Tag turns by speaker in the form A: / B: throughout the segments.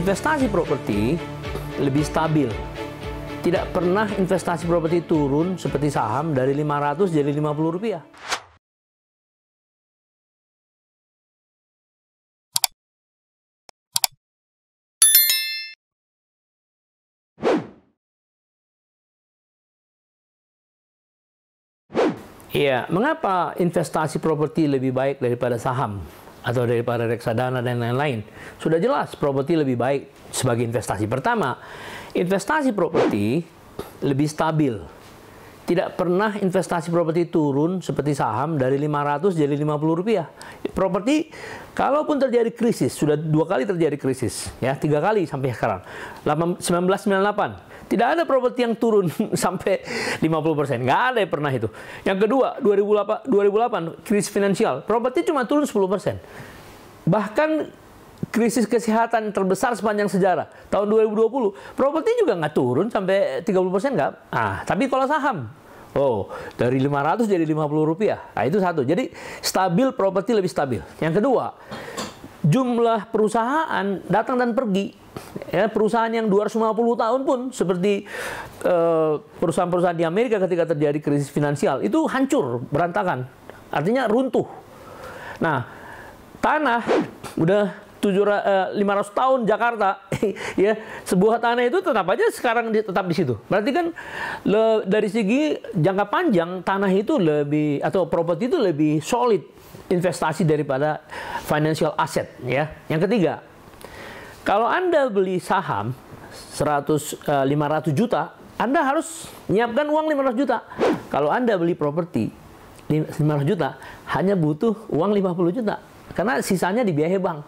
A: Investasi properti lebih stabil. Tidak pernah investasi properti turun seperti saham dari 500 jadi 50 rupiah. Iya, mengapa investasi properti lebih baik daripada saham atau daripada reksadana dan lain-lain? Sudah jelas properti lebih baik sebagai investasi. Pertama, investasi properti lebih stabil. Tidak pernah investasi properti turun seperti saham dari 500 jadi 50 rupiah. Properti, kalaupun terjadi krisis, sudah 2 kali terjadi krisis, ya 3 kali sampai sekarang. 1998. Tidak ada properti yang turun sampai 50%. Nggak ada yang pernah itu. Yang kedua, 2008 krisis finansial. Properti cuma turun 10%. Bahkan krisis kesehatan terbesar sepanjang sejarah. Tahun 2020, properti juga nggak turun sampai 30%. Nggak. Tapi kalau saham, dari 500 jadi 50 rupiah. Nah, itu satu. Jadi, stabil, properti lebih stabil. Yang kedua, jumlah perusahaan datang dan pergi. Ya, perusahaan yang 250 tahun pun seperti perusahaan-perusahaan di Amerika ketika terjadi krisis finansial itu hancur, berantakan. Artinya runtuh. Nah, tanah udah 500 tahun Jakarta, ya sebuah tanah itu tetap aja sekarang tetap di situ. Berarti kan dari segi jangka panjang tanah itu lebih atau properti itu lebih solid investasi daripada financial asset, ya. Yang ketiga, kalau Anda beli saham 500 juta, Anda harus menyiapkan uang 500 juta. Kalau Anda beli properti 500 juta, hanya butuh uang 50 juta. Karena sisanya dibiayai bank.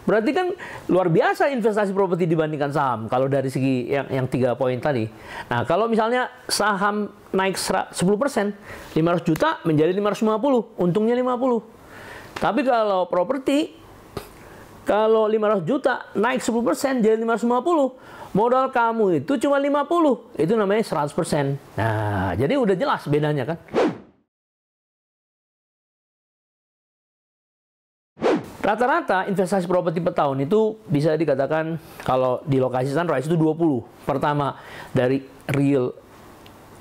A: Berarti kan luar biasa investasi properti dibandingkan saham. Kalau dari segi yang 3 poin tadi. Nah, kalau misalnya saham naik 10%, 500 juta menjadi 550, untungnya 50. Tapi kalau properti, kalau 500 juta naik 10% jadi 550, modal kamu itu cuma 50. Itu namanya 100%. Nah, jadi udah jelas bedanya kan. Rata-rata investasi properti per tahun itu bisa dikatakan kalau di lokasi Sunrise itu 20. Pertama dari real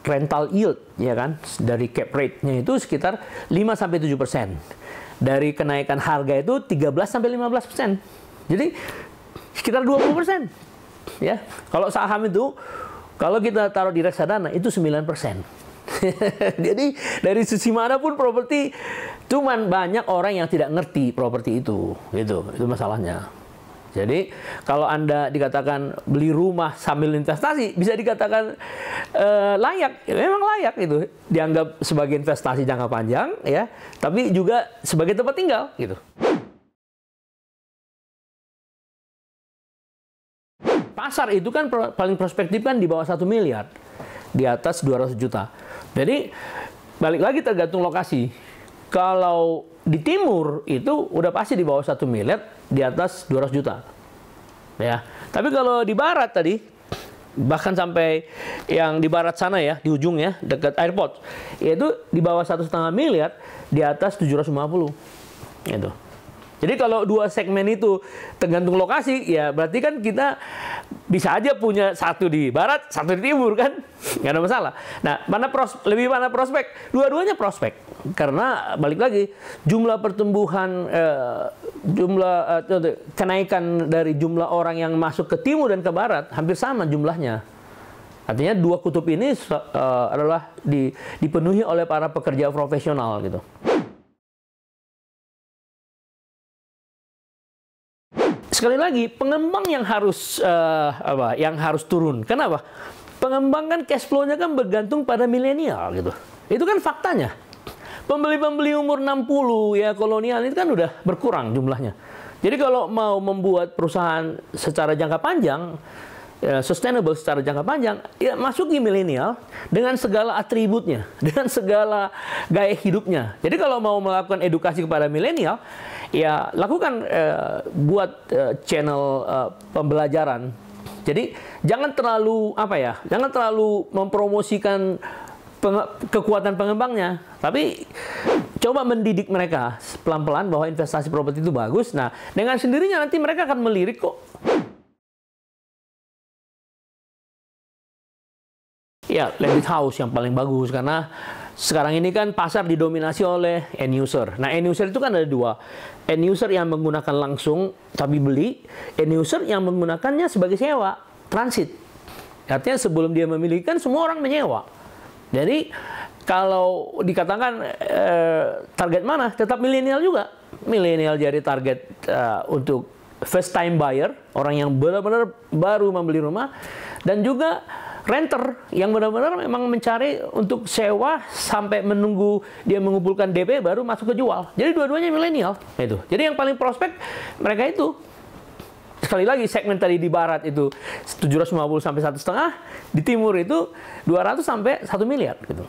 A: rental yield, ya kan, dari cap rate-nya itu sekitar 5-7%. Dari kenaikan harga itu 13-15%. Jadi sekitar 20%. Ya. Kalau saham itu kalau kita taruh di reksadana itu 9%. Jadi dari sisi manapun properti, cuman banyak orang yang tidak ngerti properti itu, gitu. Itu masalahnya. Jadi kalau Anda dikatakan beli rumah sambil investasi, bisa dikatakan layak, memang layak itu, dianggap sebagai investasi jangka panjang, ya, tapi juga sebagai tempat tinggal, gitu. Pasar itu kan paling prospektif kan di bawah 1 miliar, di atas 200 juta. Jadi balik lagi tergantung lokasi. Kalau di timur itu udah pasti di bawah 1 miliar, di atas 200 juta. Ya. Tapi kalau di barat tadi, bahkan sampai yang di barat sana ya, di ujung ya, dekat airport, yaitu di bawah 1,5 miliar, di atas 750. Gitu. Jadi kalau dua segmen itu tergantung lokasi, ya berarti kan kita bisa aja punya satu di barat, satu di timur kan, nggak ada masalah. Nah, lebih mana prospek? Dua-duanya prospek, karena balik lagi jumlah pertumbuhan, kenaikan dari jumlah orang yang masuk ke timur dan ke barat hampir sama jumlahnya. Artinya dua kutub ini adalah dipenuhi oleh para pekerja profesional gitu. Sekali lagi, pengembang yang harus turun. Kenapa? Pengembang kan cash flow-nya kan bergantung pada milenial gitu. Itu kan faktanya. Pembeli-pembeli umur 60 ya kolonial itu kan udah berkurang jumlahnya. Jadi kalau mau membuat perusahaan secara jangka panjang, sustainable secara jangka panjang, ya masuki milenial dengan segala atributnya, dengan segala gaya hidupnya. Jadi kalau mau melakukan edukasi kepada milenial, ya lakukan buat channel pembelajaran. Jadi jangan terlalu jangan terlalu mempromosikan kekuatan pengembangnya, tapi coba mendidik mereka pelan-pelan bahwa investasi properti itu bagus. Nah, dengan sendirinya nanti mereka akan melirik kok. Ya, landed house yang paling bagus karena sekarang ini kan pasar didominasi oleh end user. Nah, end user itu kan ada dua. End user yang menggunakan langsung tapi beli, end user yang menggunakannya sebagai sewa, transit. Artinya sebelum dia memiliki kan semua orang menyewa. Jadi kalau dikatakan target mana, tetap milenial juga. Milenial jadi target untuk first time buyer, orang yang benar-benar baru membeli rumah, dan juga renter yang benar-benar memang mencari untuk sewa sampai menunggu dia mengumpulkan DP baru masuk ke jual. Jadi dua-duanya milenial itu. Jadi yang paling prospek mereka itu. Sekali lagi segmen tadi di barat itu 750 sampai 1,5, di timur itu 200 sampai 1 miliar gitu.